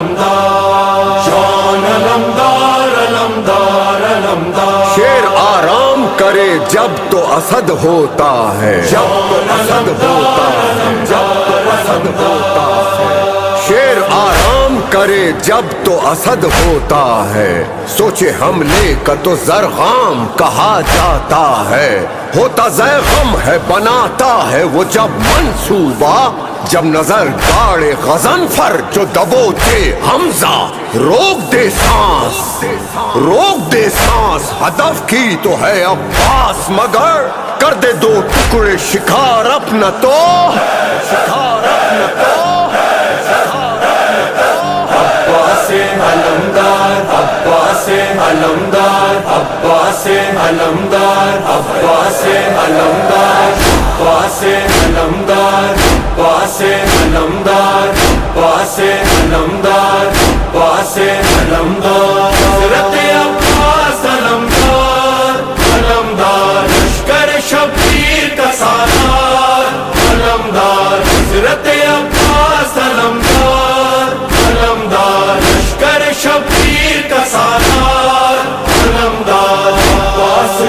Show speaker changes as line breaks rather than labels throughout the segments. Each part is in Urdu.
علمدار، جان علمدار علمدار علمدار.
شیر آرام کرے جب تو اسد ہوتا ہے، جب تو اسد ہوتا ہے، جب تو اسد ہوتا ہے. شیر آرام کرے جب تو اسد ہوتا ہے، سوچے حملے کا تو زرغام کہا جاتا ہے. ہوتا زیغم ہے بناتا ہے وہ جب منصوبہ، جب نظر گاڑے غضنفر جو دبوچے حمزہ. روک دے سانس، روک دے سانس، ہدف کی تو ہے عباس، مگر کر دے دو ٹکڑے شکار اپنا تو، شکار اپنا تو.
عباس علمدار، عباس علمدار، عباس علمدار، عباس علمدار، عباس علمدار، عباس علمدار، عباس علمدار، عباس علمدار. حضرت عباس علمدار، علمدار لشکر شبیر کا سالار، علمدار. حضرت عباس علمدار، علمدار لشکر شبیر کا سالار، علمدار. عباس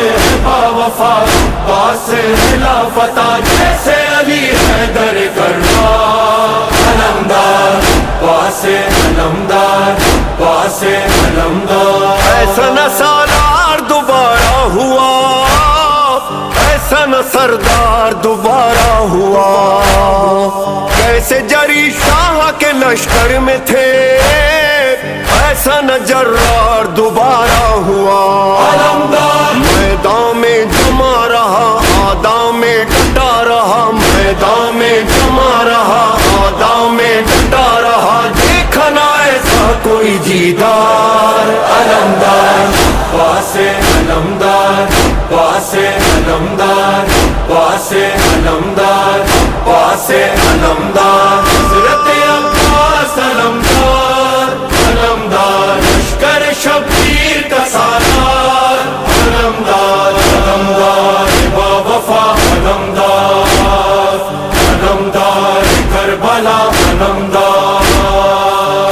با وفا، عباس خلافت جیسے علی حیدر کرار، علمدار. عباس علمدار، عباس علمدار.
ایسا نہ سالار دوبارہ ہوا، ایسا نہ سردار دوبارہ ہوا. کیسے جری شاہ کے لشکر میں تھے، ایسا نہ جرار دوبارہ ہوا.
علمدار
میدان میں جمع رہا، آدام میں ڈٹا رہا، میدان میں جمع رہا، آدام میں ڈٹا رہا. دیکھا نہ ایسا کوئی جیدار،
علمدار. عباس علمدار، عباس علمدار، عباس علمدار، عباس علمدار. حضرت عباس علمدار، علمدار لشکر شبیر کا سالار، علمدار. علمدار با وفا، علمدار، علمدار کربلا، علمدار.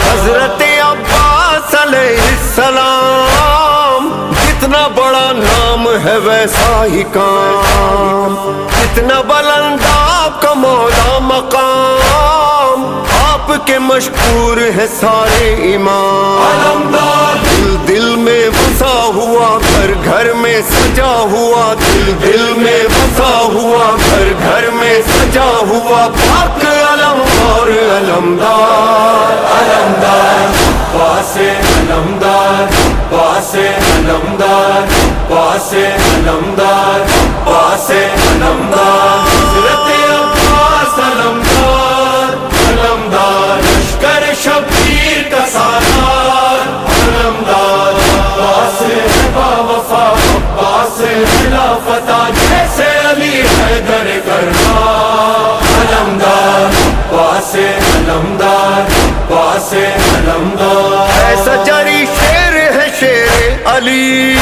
حضرت عباس علیہ السلام، جتنا بڑا نام ہے ویسا ہی کام، جتنا بلند آپ کا مولا مقام، آپ کے مشکور ہے سارے امام.
علمدار
دل دل میں بسا ہوا، گھر گھر میں سجا ہوا، دل دل میں بسا ہوا، گھر گھر میں سجا ہوا. پاک علم اور علمدار،
علمدار. عباس علمدار، عباس علمدار، عباس علمدار، عباس علمدار. حضرت عباس علمدار، علمدار لشکر شبیر کا سالار، علمدار. عباس با وفا، عباس خلافت جیسے علی حیدر کرار، علمدار. عباس علمدار، عباس علمدار.
ایسا جری شیر ہے شیر علی،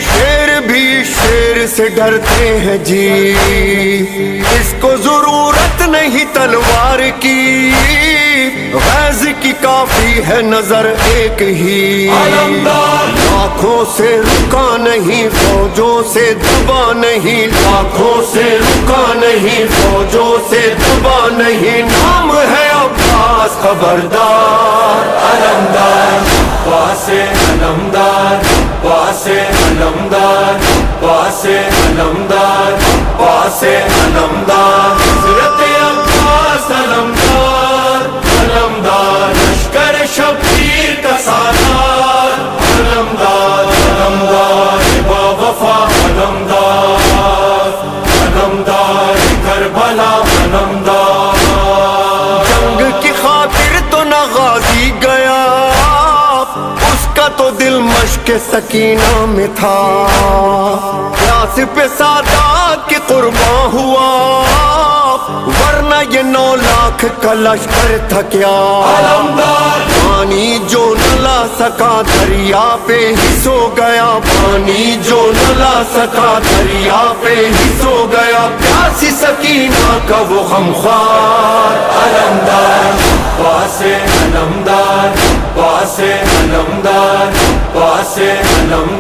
شیر بھی شیر سے ڈرتے ہیں جی. اس کو ضرورت نہیں تلوار کی، غیظ کی کافی ہے نظر ایک ہی.
علمدار
لاکھوں سے رکا نہیں، فوجوں سے دبا نہیں، لاکھوں سے رکا نہیں، فوجوں سے دبا نہیں. نام ہے عباس خبردار،
علمدار. عباس علمدار، عباس علمدار، عباس علمدار، عباس علمدار. حضرت عباس علمدار، علمدار لشکر شبیر کا سالار، علمدار. علمدار با وفا، علمدار، علمدار کربلا، علمدار.
جنگ کی خاطر تو نہ غازی گیا، اس کا تو دل مشق سکینہ میں تھا. پیاس پہ سادات کے قرباں ہوا، ورنہ یہ 9 لاکھ کا لشکر تھا کیا.
علمدار
پانی جو نہ لا سکا دریا پہ ہی سو گیا، پانی جو نہ لا سکا دریا پہ ہی سو گیا. پیاسی سکینہ کا وہ غمخوار،
علمدار. عباس علمدار، پاسے علمدار